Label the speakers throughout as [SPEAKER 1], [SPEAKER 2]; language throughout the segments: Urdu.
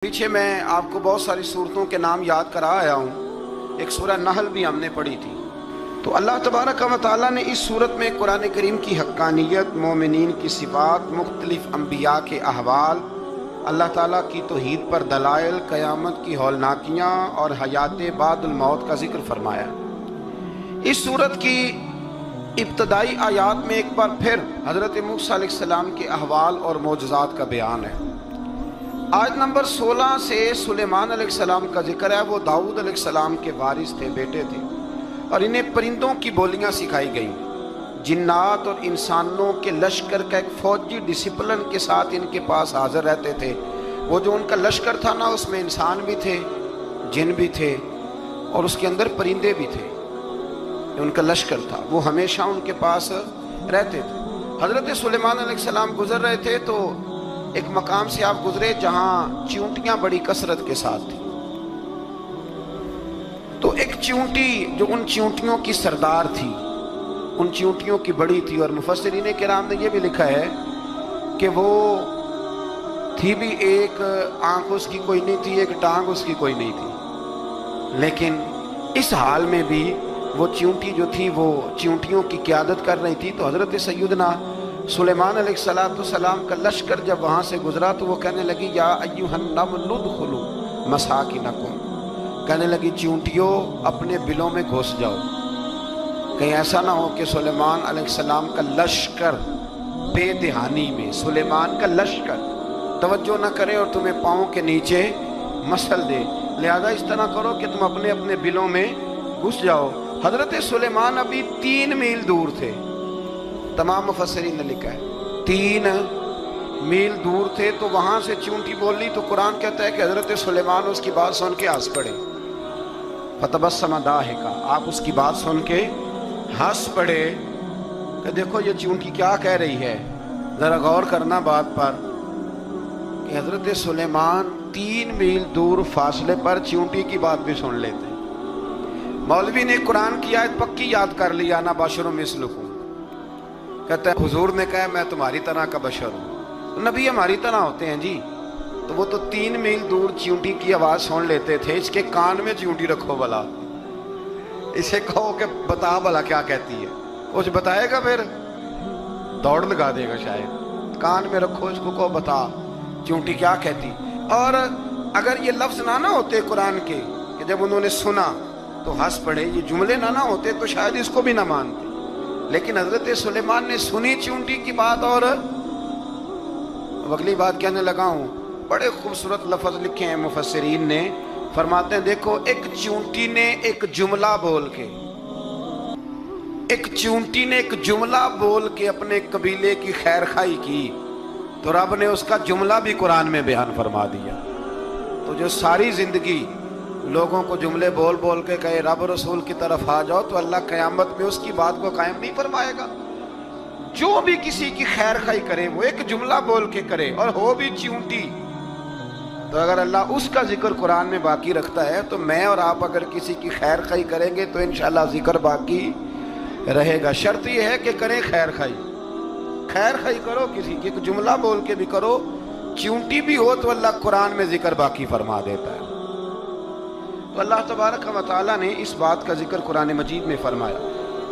[SPEAKER 1] پیچھے میں آپ کو بہت ساری صورتوں کے نام یاد کرا آیا ہوں. ایک سورہ نحل بھی ہم نے پڑھی تھی. تو اللہ تبارک و تعالیٰ نے اس صورت میں قرآن کریم کی حقانیت، مومنین کی صفات، مختلف انبیاء کے احوال، اللہ تعالیٰ کی توحید پر دلائل، قیامت کی ہولناکیاں اور حیات بعد الموت کا ذکر فرمایا. اس صورت کی ابتدائی آیات میں ایک بار پھر حضرت موسیٰ علیہ السلام کے احوال اور معجزات کا بیان ہے. آیت نمبر 16 سے سلیمان علیہ السلام کا ذکر ہے. وہ داؤد علیہ السلام کے وارث تھے، بیٹے تھے، اور انہیں پرندوں کی بولیاں سکھائی گئیں. جنات اور انسانوں کے لشکر کا ایک فوجی ڈسپلن کے ساتھ ان کے پاس حاضر رہتے تھے. وہ جو ان کا لشکر تھا نا، اس میں انسان بھی تھے، جن بھی تھے، اور اس کے اندر پرندے بھی تھے. ان کا لشکر تھا، وہ ہمیشہ ان کے پاس رہتے تھے. حضرت سلیمان علیہ السلام گزر رہے تھے تو ایک مقام سے آپ گزرے جہاں چیونٹیاں بڑی کثرت کے ساتھ تھیں. تو ایک چیونٹی جو ان چیونٹیوں کی سردار تھی، ان چیونٹیوں کی بڑی تھی، اور مفسرین کرام نے یہ بھی لکھا ہے کہ وہ تھی بھی ایک آنکھ اس کی کوئی نہیں تھی، ایک ٹانگ اس کی کوئی نہیں تھی، لیکن اس حال میں بھی وہ چیونٹی جو تھی وہ چیونٹیوں کی قیادت کر رہی تھی. تو حضرت سیدنا سلیمان علیہ السلام کا لشکر جب وہاں سے گزرا تو وہ کہنے لگی یا ایھا النمل ادخلوا مساکنکم، کہنے لگی چیونٹیوں اپنے بلوں میں گھس جاؤ. کہیں ایسا نہ ہو کہ سلیمان علیہ السلام کا لشکر بے دہانی میں، سلیمان کا لشکر توجہ نہ کرے اور تمہیں پاؤں کے نیچے مسل دے. لہذا اس طرح کرو کہ تم اپنے اپنے بلوں میں گھس جاؤ. حضرت سلیمان ابھی 3 میل دور تھے. تمام مفسرین نے لکھا ہے 3 میل دور تھے. تو وہاں سے چیونٹی بول لی تو قرآن کہتا ہے کہ حضرت سلیمان اس کی بات سن کے ہنس پڑے. فتبسم ضاحکا، آپ اس کی بات سن کے ہنس پڑے کہ دیکھو یہ چیونٹی کیا کہہ رہی ہے. ذرا غور کرنا بات پر کہ حضرت سلیمان 3 میل دور فاصلے پر چیونٹی کی بات بھی سن لیتے. مولوی نے قرآن کی آیت پکی یاد کر لی، انا بشر مثلکم. کہتا ہے حضور نے کہا میں تمہاری طرح کا بشر ہوں. نبی ہماری طرح ہوتے ہیں جی. تو وہ تو 3 میل دور چیونٹی کی آواز سن لیتے تھے. اس کے کان میں چیونٹی رکھو بلا، اسے کہو کہ بتا بلا کیا کہتی ہے. کچھ بتائے گا پھر دوڑ لگا دے گا شاید. کان میں رکھو اس کو، کہو بتا چیونٹی کیا کہتی. اور اگر یہ لفظ نہ ہوتے قرآن کے کہ جب انہوں نے سنا تو ہنس پڑے، یہ جملے نہ ہوتے تو شاید اس کو بھی نہ مانتے. لیکن حضرت سلیمان نے سنی چیونٹی کی بات اور اگلی بات کہنے لگا ہوں. بڑے خوبصورت لفظ لکھے ہیں مفسرین نے. فرماتے ہیں دیکھو ایک چیونٹی نے ایک جملہ بول کے، ایک چیونٹی نے ایک جملہ بول کے اپنے قبیلے کی خیر خواہی کی تو رب نے اس کا جملہ بھی قرآن میں بیان فرما دیا. تو جو ساری زندگی لوگوں کو جملے بول بول کے کہے رب رسول کی طرف آ جاؤ، تو اللہ قیامت میں اس کی بات کو قائم نہیں فرمائے گا. جو بھی کسی کی خیر خواہی کرے وہ ایک جملہ بول کے کرے اور ہو بھی چیونٹی. تو اگر اللہ اس کا ذکر قرآن میں باقی رکھتا ہے تو میں اور آپ اگر کسی کی خیر خواہی کریں گے تو انشاءاللہ ذکر باقی رہے گا. شرط یہ ہے کہ کریں خیر خواہی. خیر خواہی کرو کسی کی، ایک جملہ بول کے بھی کرو، چیونٹی بھی ہو تو اللہ قرآن میں ذکر باقی فرما دیتا ہے. تو اللہ تبارک و تعالیٰ نے اس بات کا ذکر قرآن مجید میں فرمایا.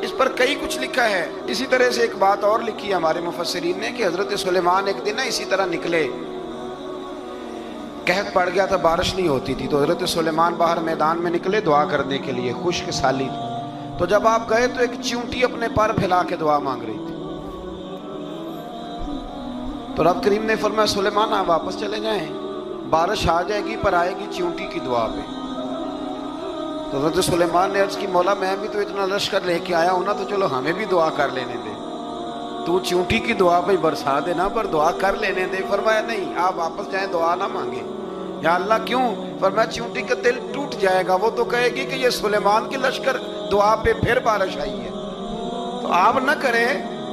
[SPEAKER 1] اس پر کئی کچھ لکھا ہے. اسی طرح سے ایک بات اور لکھی ہے ہمارے مفسرین نے کہ حضرت سلیمان ایک دن اسی طرح نکلے، قحط پڑ گیا تھا، بارش نہیں ہوتی تھی. تو حضرت سلیمان باہر میدان میں نکلے دعا کرنے کے لیے، خشک سالی تھی. تو جب آپ گئے تو ایک چیونٹی اپنے پر پھیلا کے دعا مانگ رہی تھی. تو رب کریم نے فرمایا سلیمان آپ واپس چلے جائیں، بارش آ جائے گی پر آئے گی چیونٹی کی دعا پہ. تو حضرت سلیمان نے عرض کی مولا میں بھی تو اتنا لشکر لے کے آیا ہوں نا، تو چلو ہمیں بھی دعا کر لینے دے. تو چیونٹی کی دعا پہ برسا دینا پر دعا کر لینے دے. فرمایا نہیں آپ واپس جائیں، دعا نہ مانگے. یا اللہ کیوں؟ فرمایا چیونٹی کا دل ٹوٹ جائے گا، وہ تو کہے گی کہ یہ سلیمان کے لشکر دعا پہ پھر بارش آئی ہے. تو آپ نہ کریں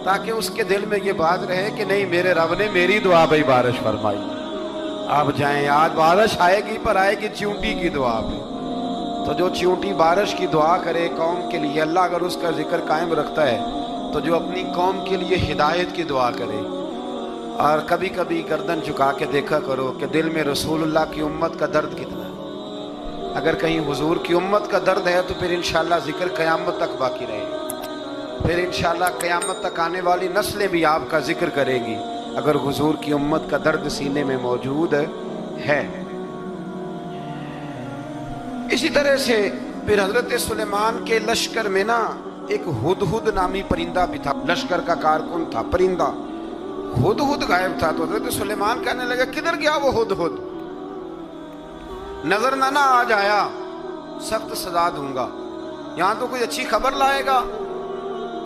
[SPEAKER 1] تاکہ اس کے دل میں یہ بات رہے کہ نہیں میرے رب نے میری دعا پہ بارش فرمائی. آپ جائیں، آج بارش آئے گی پر آئے گی چیونٹی کی دعا پہ. تو جو چیونٹی بارش کی دعا کرے قوم کے لیے، اللہ اگر اس کا ذکر قائم رکھتا ہے تو جو اپنی قوم کے لیے ہدایت کی دعا کرے، اور کبھی کبھی گردن جھکا کے دیکھا کرو کہ دل میں رسول اللہ کی امت کا درد کتنا ہے۔ اگر کہیں حضور کی امت کا درد ہے تو پھر انشاءاللہ ذکر قیامت تک باقی رہے گا، پھر انشاءاللہ قیامت تک آنے والی نسلیں بھی آپ کا ذکر کریں گی اگر حضور کی امت کا درد سینے میں موجود ہے۔ اسی طرح سے پھر حضرت سلیمان کے لشکر میں نا ایک ہدہد نامی پرندہ بھی تھا، لشکر کا کارکن تھا پرندہ۔ ہدہد غائب تھا تو حضرت سلیمان کہنے لگا کدھر گیا وہ ہدہد؟ نظر نہ آ جایا سخت سزا دوں گا، یہاں تو کوئی اچھی خبر لائے گا،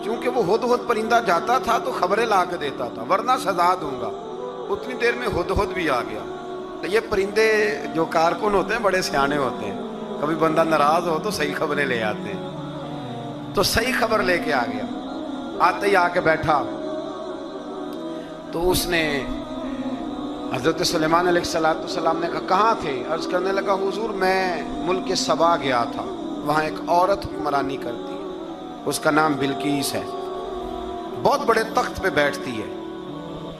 [SPEAKER 1] چونکہ وہ ہدہد پرندہ جاتا تھا تو خبریں لا کے دیتا تھا، ورنہ سزا دوں گا۔ اتنی دیر میں ہدہد بھی آ گیا۔ تو یہ پرندے جو کارکن ہوتے ہیں بڑے سیانے ہوتے ہیں، کبھی بندہ ناراض ہو تو صحیح خبریں لے آتے ہیں، تو صحیح خبر لے کے آ گیا۔ آتے ہی آ کے بیٹھا تو اس نے حضرت سلیمان علیہ السلام نے کہا کہاں تھے؟ عرض کرنے لگا حضور میں ملک سبا گیا تھا، وہاں ایک عورت حکمرانی کرتی ہے، اس کا نام بلقیس ہے، بہت بڑے تخت پہ بیٹھتی ہے،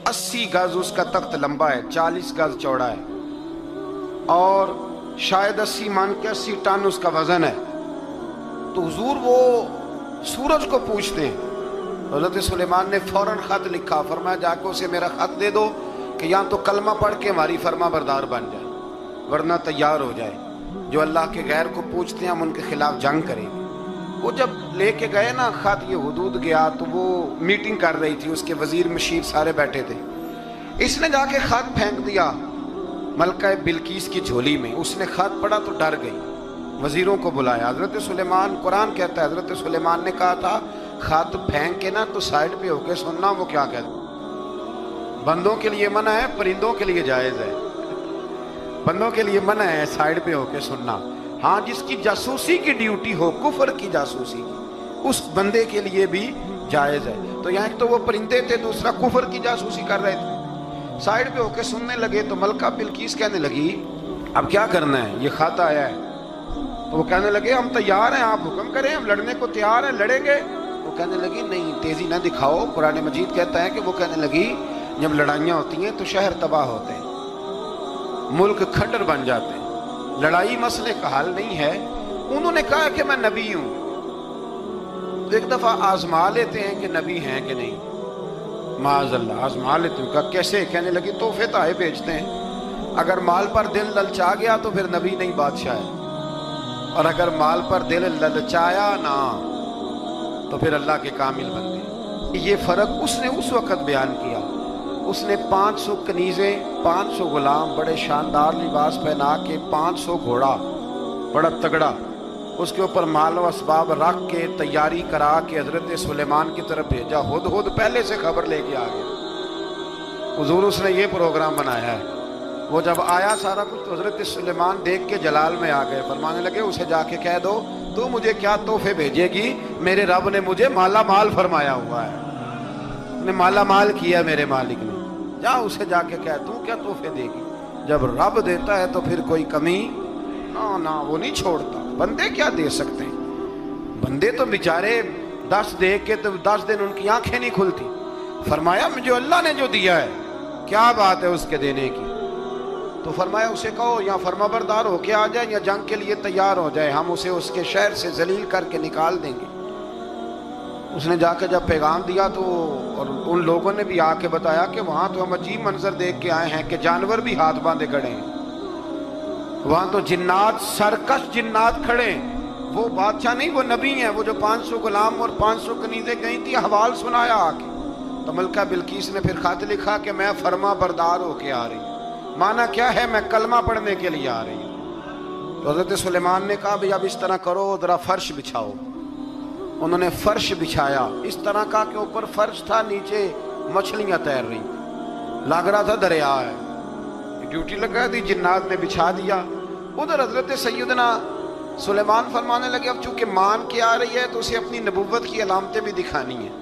[SPEAKER 1] 80 گز اس کا تخت لمبا ہے، 40 گز چوڑا ہے، اور شاید 80 مان کے 80 ٹن اس کا وزن ہے۔ تو حضور وہ سورج کو پوچھتے ہیں۔ حضرت سلیمان نے فوراً خط لکھا، فرمایا جا کے اسے میرا خط دے دو کہ یہاں تو کلمہ پڑھ کے ہماری فرما بردار بن جائے، ورنہ تیار ہو جائے، جو اللہ کے غیر کو پوچھتے ہیں ہم ان کے خلاف جنگ کریں گے۔ وہ جب لے کے گئے نا خط، یہ حدود گیا تو وہ میٹنگ کر رہی تھی، اس کے وزیر مشیر سارے بیٹھے تھے، اس نے جا کے خط پھینک دیا ملکہ بلقیس کی جھولی میں۔ اس نے خط پڑھا تو ڈر گئی، وزیروں کو بلایا۔ حضرت سلیمان، قرآن کہتا ہے حضرت سلیمان نے کہا تھا خط پھینک کے نا تو سائڈ پہ ہو کے سننا وہ کیا کہتا ہے۔ بندوں کے لیے منع ہے، پرندوں کے لیے جائز ہے۔ بندوں کے لیے منع ہے سائڈ پہ ہو کے سننا، ہاں جس کی جاسوسی کی ڈیوٹی ہو، کفر کی جاسوسی کی، اس بندے کے لیے بھی جائز ہے۔ تو یہاں ایک تو وہ پرندے تھے، دوسرا کفر کی جاسوسی کر رہے تھے، سائڈ پہ ہو کے سننے لگے۔ تو ملکہ بلقیس کہنے لگی اب کیا کرنا ہے، یہ خط آیا ہے۔ تو وہ کہنے لگے ہم تیار ہیں، آپ حکم کریں، ہم لڑنے کو تیار ہیں، لڑیں گے۔ وہ کہنے لگی نہیں تیزی نہ دکھاؤ، قرآن مجید کہتا ہے کہ وہ کہنے لگی جب لڑائیاں ہوتی ہیں تو شہر تباہ ہوتے ہیں، ملک کھنڈر بن جاتے ہیں، لڑائی مسئلے کا حل نہیں ہے۔ انہوں نے کہا کہ میں نبی ہوں، تو ایک دفعہ آزما لیتے ہیں کہ نبی ہیں کہ نہیں، معاذ اللہ آزما لیتے ہیں۔ کہا کیسے؟ کہنے لگی تحفے تائے بیچتے ہیں، اگر مال پر دل للچا گیا تو پھر نبی نہیں بادشاہ ہے، اور اگر مال پر دل للچایا نہ تو پھر اللہ کے کامل بندے۔ یہ فرق اس نے اس وقت بیان کیا۔ اس نے 500 کنیزیں، 500 غلام، بڑے شاندار لباس پہنا کے، 500 گھوڑا بڑا تگڑا، اس کے اوپر مال و اسباب رکھ کے تیاری کرا کے حضرت سلیمان کی طرف بھیجا۔ ہدہد پہلے سے خبر لے کے آ گیا، حضور اس نے یہ پروگرام بنایا ہے۔ وہ جب آیا سارا کچھ تو حضرت سلیمان دیکھ کے جلال میں آ گئے، فرمانے لگے اسے جا کے کہہ دو تو مجھے کیا تحفے بھیجے گی، میرے رب نے مجھے مالا مال فرمایا ہوا ہے، نے مالا مال کیا میرے مالک نے، جا اسے جا کے کہہ تو کیا تحفے دے گی۔ جب رب دیتا ہے تو پھر کوئی کمی نہ وہ نہیں چھوڑتا۔ بندے کیا دے سکتے ہیں، بندے تو بیچارے 10 دے کے تو 10 دن ان کی آنکھیں نہیں کھلتی۔ فرمایا مجھے اللہ نے جو دیا ہے کیا بات ہے اس کے دینے کی، تو فرمایا اسے کہو یا فرما بردار ہو کے آ جائے یا جنگ کے لیے تیار ہو جائے، ہم اسے اس کے شہر سے ذلیل کر کے نکال دیں گے۔ اس نے جا کے جب پیغام دیا تو اور ان لوگوں نے بھی آ کے بتایا کہ وہاں تو ہم عجیب منظر دیکھ کے آئے ہیں کہ جانور بھی ہاتھ باندھے کھڑے ہیں، وہاں تو جنات، سرکش جنات کھڑے ہیں، وہ بادشاہ نہیں وہ نبی ہیں، وہ جو 500 غلام اور 500 کنیزیں گئی تھی حوال سنایا آ کے۔ تو ملکہ بلقیس نے پھر خط لکھا کہ میں فرما بردار ہو کے آ رہی ہوں۔ معنی کیا ہے؟ میں کلمہ پڑھنے کے لیے آ رہی ہوں۔ تو حضرت سلیمان نے کہا بھئی اب اس طرح کرو، ذرا فرش بچھاؤ۔ انہوں نے فرش بچھایا، اس طرح کا کہ اوپر فرش تھا، نیچے مچھلیاں تیر رہی، لگ رہا تھا دریا ہے۔ ڈیوٹی لگا دی، جنات نے بچھا دیا۔ ادھر حضرت سیدنا سلیمان فرمانے لگے اب چونکہ مان کے آ رہی ہے تو اسے اپنی نبوت کی علامتیں بھی دکھانی ہیں۔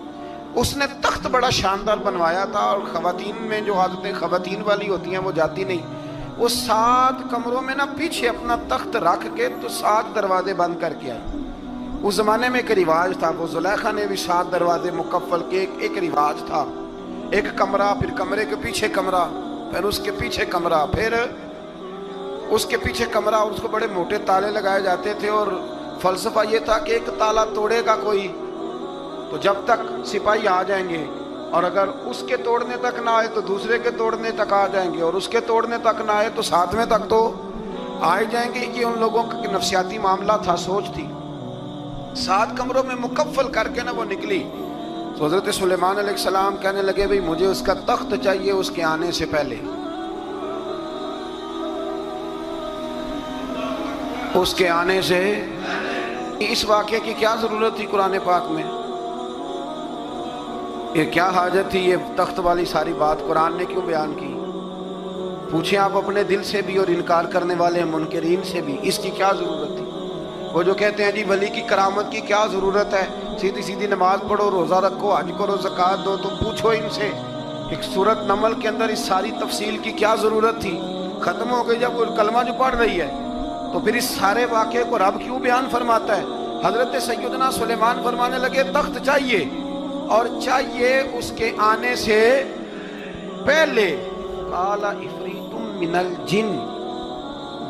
[SPEAKER 1] اس نے تخت بڑا شاندار بنوایا تھا، اور خواتین میں جو عادتیں خواتین والی ہوتی ہیں وہ جاتی نہیں، وہ 7 کمروں میں نا پیچھے اپنا تخت رکھ کے تو 7 دروازے بند کر کے آئی۔ اس زمانے میں ایک رواج تھا، وہ زلیخا نے بھی 7 دروازے مکفل کے ایک رواج تھا ایک کمرہ، پھر کمرے کے پیچھے کمرہ، پھر اس کے پیچھے کمرہ، پھر اس کے پیچھے کمرہ، اور اس کو بڑے موٹے تالے لگائے جاتے تھے، اور فلسفہ یہ تھا کہ ایک تالا توڑے گا کوئی تو جب تک سپاہی آ جائیں گے، اور اگر اس کے توڑنے تک نہ آئے تو دوسرے کے توڑنے تک آ جائیں گے، اور اس کے توڑنے تک نہ آئے تو ساتویں تک تو آئے جائیں گے۔ یہ ان لوگوں کا نفسیاتی معاملہ تھا، سوچ تھی۔ 7 کمروں میں مکفل کر کے نہ وہ نکلی تو حضرت سلیمان علیہ السلام کہنے لگے بھئی مجھے اس کا تخت چاہیے اس کے آنے سے پہلے، اس کے آنے سے۔ اس واقعے کی کیا ضرورت تھی قرآن پاک میں؟ یہ کیا حاجت تھی یہ تخت والی ساری بات قرآن نے کیوں بیان کی؟ پوچھیں آپ اپنے دل سے بھی اور انکار کرنے والے منکرین سے بھی، اس کی کیا ضرورت تھی؟ وہ جو کہتے ہیں جی ولی کی کرامت کی کیا ضرورت ہے، سیدھی سیدھی نماز پڑھو، روزہ رکھو، حج کرو، زکوٰۃ دو، تو پوچھو ان سے ایک سورۃ نمل کے اندر اس ساری تفصیل کی کیا ضرورت تھی؟ ختم ہو گئی جب وہ کلمہ جو پڑھ رہی ہے، تو پھر اس سارے واقعے کو رب کیوں بیان فرماتا ہے؟ حضرت سیدنا سلیمان فرمانے لگے تخت چاہیے، اور چاہیے اس کے آنے سے پہلے۔ قال عفریت من الجن،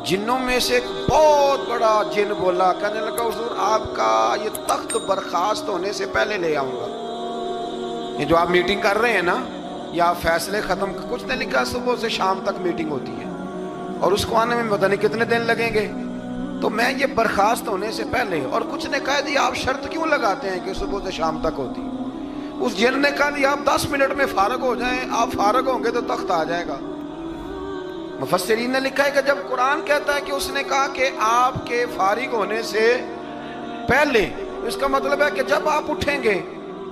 [SPEAKER 1] جنوں میں سے ایک بہت بڑا جن بولا، کہنے لگا حضور آپ کا یہ تخت برخاست ہونے سے پہلے لے آؤں گا۔ یہ جو آپ میٹنگ کر رہے ہیں نا، یا آپ فیصلے ختم، کچھ نے لکھا صبح سے شام تک میٹنگ ہوتی ہے اور اس کو آنے میں پتہ نہیں کتنے دن لگیں گے، تو میں یہ برخاست ہونے سے پہلے، اور کچھ نے کہا دی آپ شرط کیوں لگاتے ہیں کہ صبح سے شام تک ہوتی؟ اس جن نے کہا دی آپ 10 منٹ میں فارغ ہو جائیں، آپ فارغ ہوں گے تو تخت آ جائے گا۔ مفسرین نے لکھا ہے کہ جب قرآن کہتا ہے کہ اس نے کہا کہ آپ کے فارغ ہونے سے پہلے، اس کا مطلب ہے کہ جب آپ اٹھیں گے،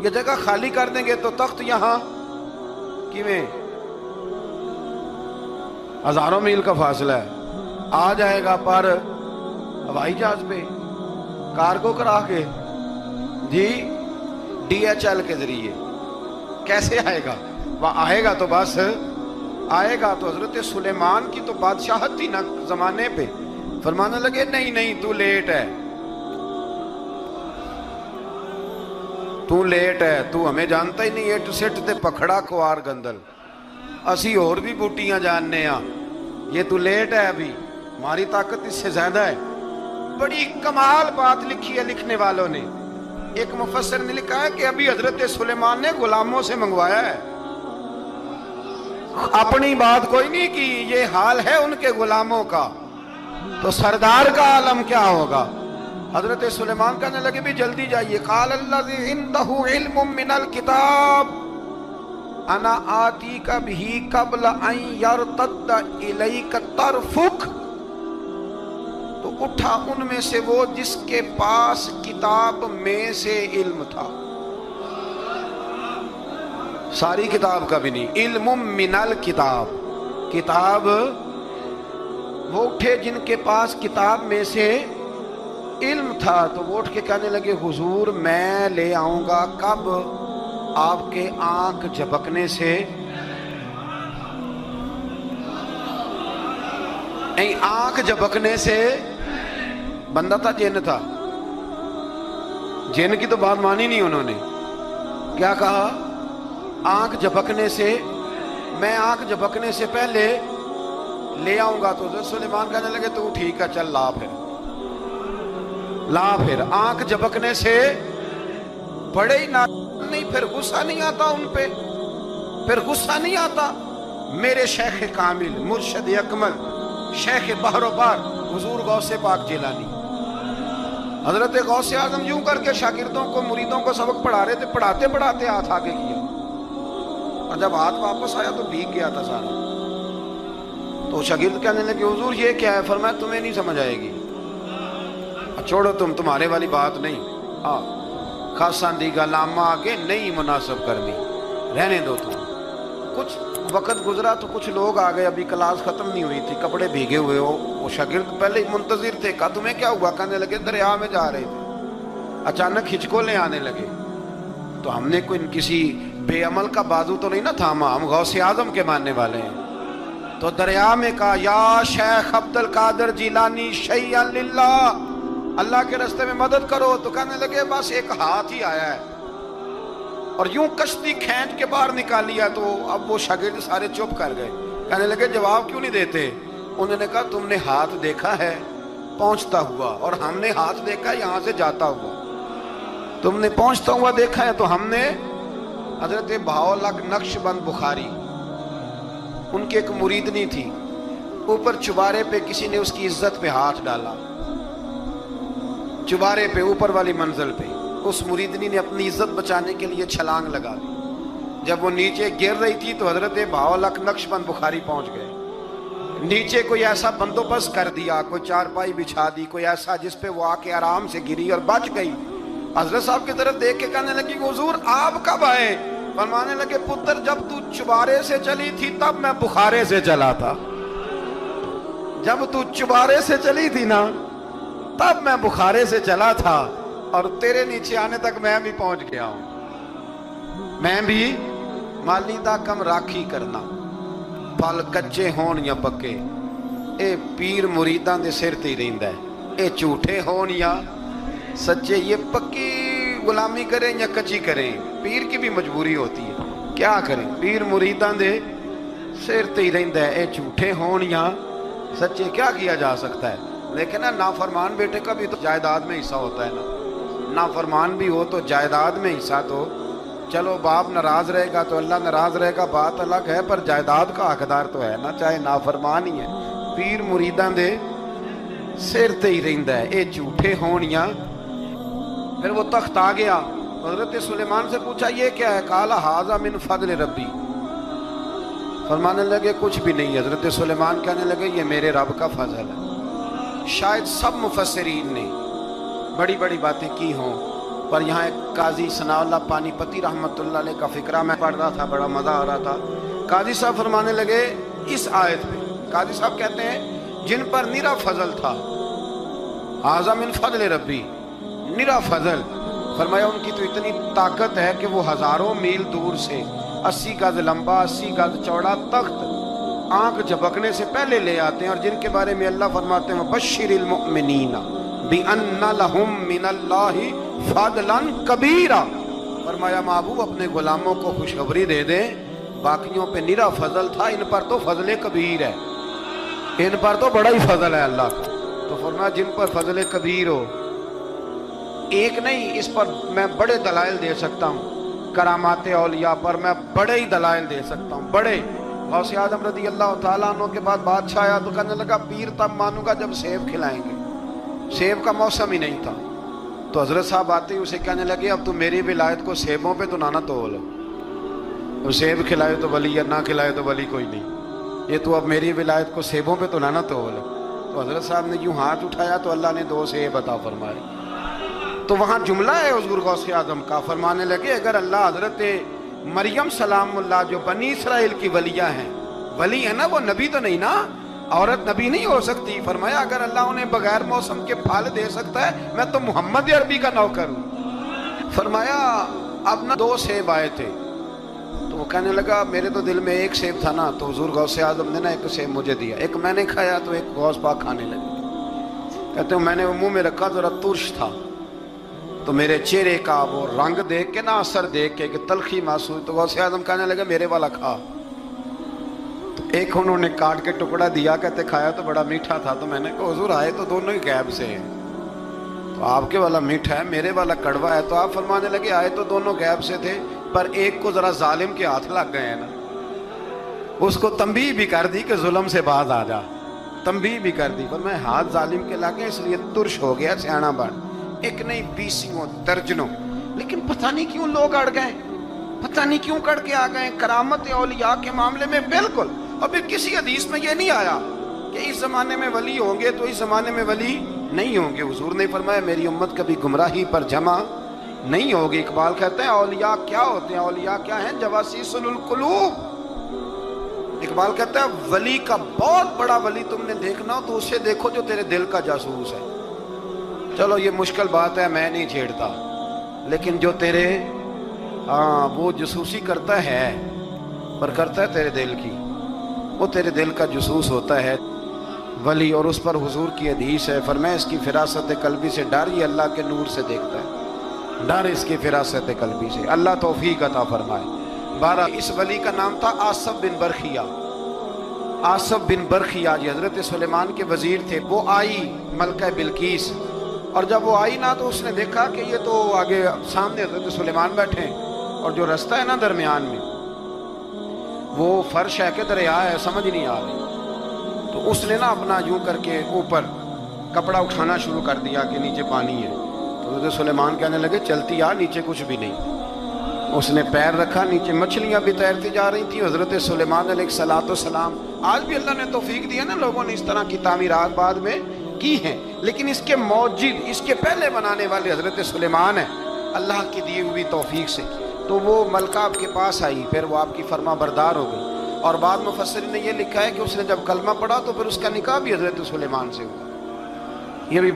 [SPEAKER 1] یہ جگہ خالی کر دیں گے تو تخت یہاں کیویں ہزاروں میل کا فاصلہ ہے، آ جائے گا، پر ہوائی جہاز پہ کارگو کرا کے، جی DHL کے ذریعے کیسے آئے گا؟ وہ آئے گا تو بس آئے گا۔ تو حضرت سلیمان کی تو بادشاہت تھی نا زمانے پہ، فرمانے لگے نہیں نہیں تو لیٹ ہے، تو لیٹ ہے، تو ہمیں جانتا ہی نہیں، ایٹ سٹ تے پکھڑا کوار گندل، اسی اور بھی بوٹیاں جاننے ہاں، یہ تو لیٹ ہے، ابھی ہماری طاقت اس سے زیادہ ہے۔ بڑی کمال بات لکھی ہے لکھنے والوں نے۔ ایک مفسر نے لکھا ہے کہ ابھی حضرت سلیمان نے غلاموں سے منگوایا ہے، اپنی بات کوئی نہیں کی، یہ حال ہے ان کے غلاموں کا، تو سردار کا عالم کیا ہوگا؟ حضرت سلیمان کہنے لگے بھی جلدی جائیے۔ قال الذی عنده علم من الکتاب انا آتیک بہ قبل ان یرتد الیک طرفک، تو اٹھا ان میں سے وہ جس کے پاس کتاب میں سے علم تھا، ساری کتاب کا بھی نہیں، علم من الکتاب، کتاب، وہ اٹھے جن کے پاس کتاب میں سے علم تھا، تو وہ اٹھ کے کہنے لگے حضور میں لے آؤں گا، کب؟ آپ کے آنکھ جھپکنے سے، آنکھ جھپکنے سے، بندہ تھا جن تھا، جن کی تو بات مانی نہیں انہوں نے، کیا کہا؟ آنکھ جھپکنے سے، میں آنکھ جھپکنے سے پہلے لے آؤں گا۔ تو حضرت سلیمان کہنے لگے تو ٹھیک ہے چل لا پھر، لا پھر۔ آنکھ جھپکنے سے بڑے ہی نہیں، پھر غصہ نہیں آتا ان پہ، پھر غصہ نہیں آتا۔ میرے شیخ کامل، مرشد اکمل، شیخ بحر و بار، حضور غوث پاک جیلانی، حضرت غوث اعظم یوں کر کے شاگردوں کو، مریدوں کو سبق پڑھا رہے تھے، پڑھاتے پڑھاتے ہاتھ آگے کیا، اور جب ہاتھ واپس آیا تو بھیگ گیا تھا سارا۔ تو شاگرد کہنے لگے حضور یہ کیا ہے؟ فرمایا تمہیں نہیں سمجھ آئے گی، چھوڑو تمہارے والی بات نہیں، خاصاں دی گلاما آگے نہیں مناسب کرنی، رہنے دو تم۔ کچھ وقت گزرا تو کچھ لوگ آ گئے، ابھی کلاس ختم نہیں ہوئی تھی، کپڑے بھیگے ہوئے ہو، وہ شاگرد پہلے ہی منتظر تھے، کہا تمہیں کیا ہوا؟ کہنے لگے دریا میں جا رہے تھے، اچانک ہچکولے آنے لگے، تو ہم نے کوئی کسی بے عمل کا بازو تو نہیں نہ تھاما، ہم غوث اعظم کے ماننے والے ہیں، تو دریا میں کہا یا شیخ عبد القادر جیلانی شیئا للہ، اللہ کے راستے میں مدد کرو۔ تو کہنے لگے بس ایک ہاتھ ہی آیا ہے، اور یوں کشتی کھینچ کے باہر نکالیا تو اب وہ شاگرد سارے چپ کر گئے، کہنے لگے جواب کیوں نہیں دیتے؟ انہوں نے کہا تم نے ہاتھ دیکھا ہے پہنچتا ہوا اور ہم نے ہاتھ دیکھا یہاں سے جاتا ہوا، تم نے پہنچتا ہوا دیکھا ہے تو ہم نے حضرت بہاؤالحق نقشبند بخاری، ان کی ایک مریدنی تھی، اوپر چبارے پہ کسی نے اس کی عزت پہ ہاتھ ڈالا، چبارے پہ اوپر والی منزل پہ اس مریدنی نے اپنی عزت بچانے کے لیے چھلانگ لگا دی، جب وہ نیچے گر رہی تھی تو حضرت بہاؤالحق نقشبند بخاری پہنچ گئے، نیچے کوئی ایسا بندوبست کر دیا، کوئی چارپائی بچھا دی، کوئی ایسا جس پہ وہ آ کے آرام سے گری اور بچ گئی۔ حضرت صاحب کی طرف دیکھ کے کہنے لگی حضور آپ کب آئے؟ فرمانے لگے پتر جب تو چبارے سے چلی تھی تب میں بخارے سے چلا تھا، جب تو چبارے سے چلی تھی نا تب میں بخارے سے چلا تھا، اور تیرے نیچے آنے تک میں بھی پہنچ گیا ہوں۔ میں بھی مالیدہ کم راکھی کرنا، پھل کچے ہون یا پکے، اے پیر مریداں دے سر تے رہندا ہے، اے جھوٹے ہون یا سچے، یہ پکی غلامی کریں یا کچی کریں، پیر کی بھی مجبوری ہوتی ہے، کیا کریں، پیر مریداں دے سر تے رہندا ہے، اے جھوٹے ہون یا سچے، کیا کیا جا سکتا ہے؟ لیکن نا نافرمان بیٹے کا بھی تو جائیداد میں حصہ ہوتا ہے نا، نافرمان بھی ہو تو جائیداد میں حصہ تو، چلو باپ ناراض رہے گا تو اللہ ناراض رہے گا بات الگ ہے، پر جائیداد کا حقدار تو ہے نا، چاہے نافرمان ہی ہے۔ پیر مریداں دے سر تے ہی رہندا ہے، اے جھوٹے ہون یا، پھر وہ تخت آ گیا، حضرت سلیمان سے پوچھا یہ کیا ہے؟ قال ھذا من فضل ربی، فرمانے لگے کچھ بھی نہیں، حضرت سلیمان کہنے لگے یہ میرے رب کا فضل ہے۔ شاید سب مفسرین نے بڑی بڑی باتیں کی ہوں، پر یہاں ایک قاضی ثناء اللہ پانی پتی رحمت اللہ علیہ کا فقرہ میں پڑھ رہا تھا، بڑا مزہ آ رہا تھا۔ قاضی صاحب فرمانے لگے اس آیت پہ، قاضی صاحب کہتے ہیں جن پر نرا فضل تھا، ھذا من فضل ربی، نرا فضل، فرمایا ان کی تو اتنی طاقت ہے کہ وہ ہزاروں میل دور سے 80 گز لمبا 80 گز چوڑا تخت آنکھ جھپکنے سے پہلے لے آتے ہیں، اور جن کے بارے میں اللہ فرماتے ہیں بشر المؤمنین بِأَنَّ لَهُم مِّنَ اللَّهِ فَضْلًا كَبِيرًا، فرمایا محبوب اپنے غلاموں کو خوشخبری دے دیں، باقیوں پہ نرا فضل تھا، ان پر تو فضل کبیر ہے، ان پر تو بڑا ہی فضل ہے اللہ کا۔ تو فرمایا جن پر فضل کبیر ہو، ایک نہیں، اس پر میں بڑے دلائل دے سکتا ہوں، کرامات اولیاء پر میں بڑے ہی دلائل دے سکتا ہوں، بڑے۔ غوث اعظم رضی اللہ تعالیٰ عنہ کے بعد بادشاہ آیا تو کہنے لگا پیر تب مانوں گا جب سیب کھلائیں گے، سیب کا موسم ہی نہیں تھا، تو حضرت صاحب آتے ہی اسے کہنے لگے اب تو میری ولایت کو سیبوں پہ تو نہ تول، وہ سیب کھلائے تو ولی یا نہ کھلائے تو ولی کوئی نہیں، یہ تو اب میری ولایت کو سیبوں پہ تو نہ تول۔ تو حضرت صاحب نے یوں ہاتھ اٹھایا تو اللہ نے 2 سیب عطا فرمائے۔ تو وہاں جملہ ہے حضور غوث اعظم کا، فرمانے لگے اگر اللہ حضرت مریم سلام اللہ جو بنی اسرائیل کی ولیہ ہیں، ولی ہے نا، وہ نبی تو نہیں نا، عورت نبی نہیں ہو سکتی، فرمایا اگر اللہ انہیں بغیر موسم کے پھل دے سکتا ہے میں تو محمد عربی کا نوکر ہوں۔ فرمایا اب نہ 2 سیب آئے تھے، تو وہ کہنے لگا میرے تو دل میں 1 سیب تھا نا، تو حضور غوث اعظم نے نا 1 سیب مجھے دیا، 1 میں نے کھایا تو 1 غوث پاک کھانے لگے، کہتے ہیں میں نے منہ میں رکھا ذرا ترش تھا، تو میرے چہرے کا وہ رنگ دیکھ کے نا، اثر دیکھ کے کہ تلخی محسوس، تو غوث اعظم کہنے لگے میرے والا کھا، تو 1 انہوں نے کاٹ کے ٹکڑا دیا، کہتے کھایا تو بڑا میٹھا تھا، تو میں نے کہا حضور آئے تو دونوں ہی غیب سے ہیں، تو آپ کے والا میٹھا ہے میرے والا کڑوا ہے، تو آپ فرمانے لگے آئے تو دونوں غیب سے تھے، پر ایک کو ذرا ظالم کے ہاتھ لگ گئے ہیں نا، اس کو تنبیہ بھی کر دی کہ ظلم سے باز آ جا، تنبیہ بھی کر دی، پر میں ہاتھ ظالم کے لگے اس لیے ترش ہو گیا، سیانا بن، 1 نہیں 20 درجنوں، لیکن پتہ نہیں کیوں لوگ اڑ گئے، پتہ نہیں کیوں کڑ کے آ گئے کرامت اولیاء کے معاملے میں بالکل۔ اور پھر کسی حدیث میں یہ نہیں آیا کہ اس زمانے میں ولی ہوں گے تو اس زمانے میں ولی نہیں ہوں گے، حضور نے فرمایا میری امت کبھی گمراہی پر جمع نہیں ہوگی۔ اقبال کہتے ہیں اولیاء کیا ہوتے ہیں؟ اولیاء کیا ہیں؟ جواسیس القلوب۔ اقبال کہتا ہے ولی کا بہت بڑا ولی تم نے دیکھنا ہو تو اسے دیکھو جو تیرے دل کا جاسوس ہے۔ چلو یہ مشکل بات ہے، میں نہیں چھیڑتا، لیکن جو تیرے وہ جاسوسی کرتا ہے، پر کرتا ہے تیرے دل کی، وہ تیرے دل کا جاسوس ہوتا ہے ولی۔ اور اس پر حضور کی حدیث ہے، فرمایا اس کی فراست قلبی سے ڈر، یہ اللہ کے نور سے دیکھتا ہے۔ ڈر اس کی فراست قلبی سے، اللہ توفیق عطا فرمائے۔ بارہ اس ولی کا نام تھا آصف بن برخیہ۔ آصف بن برخیہ جی حضرت سلیمان کے وزیر تھے۔ وہ آئی ملکہ بلقیس، اور جب وہ آئی نا تو اس نے دیکھا کہ یہ تو آگے سامنے حضرت سلیمان بیٹھے ہیں، اور جو رستہ ہے نا درمیان میں وہ فرش ہے کہ دریا ہے سمجھ نہیں آ رہی، تو اس نے نا اپنا یوں کر کے اوپر کپڑا اٹھانا شروع کر دیا کہ نیچے پانی ہے۔ تو حضرت سلیمان کہنے لگے چلتی آ، نیچے کچھ بھی نہیں۔ اس نے پیر رکھا، نیچے مچھلیاں بھی تیرتی جا رہی تھیں۔ حضرت سلیمان علیہ السلام، آج بھی اللہ نے توفیق دی ہے نا، لوگوں نے اس طرح کی تعمیرات بعد میں کی ہیں، لیکن اس کے موجد، اس کے پہلے بنانے والے حضرت سلیمان ہیں اللہ کی دی ہوئی توفیق سے۔ تو وہ ملکہ آپ کے پاس آئی، پھر وہ آپ کی فرما بردار ہو گئی، اور بعد مفسرین نے یہ لکھا ہے کہ اس نے جب کلمہ پڑھا تو پھر اس کا نکاح بھی حضرت سلیمان سے ہوا۔ یہ بھی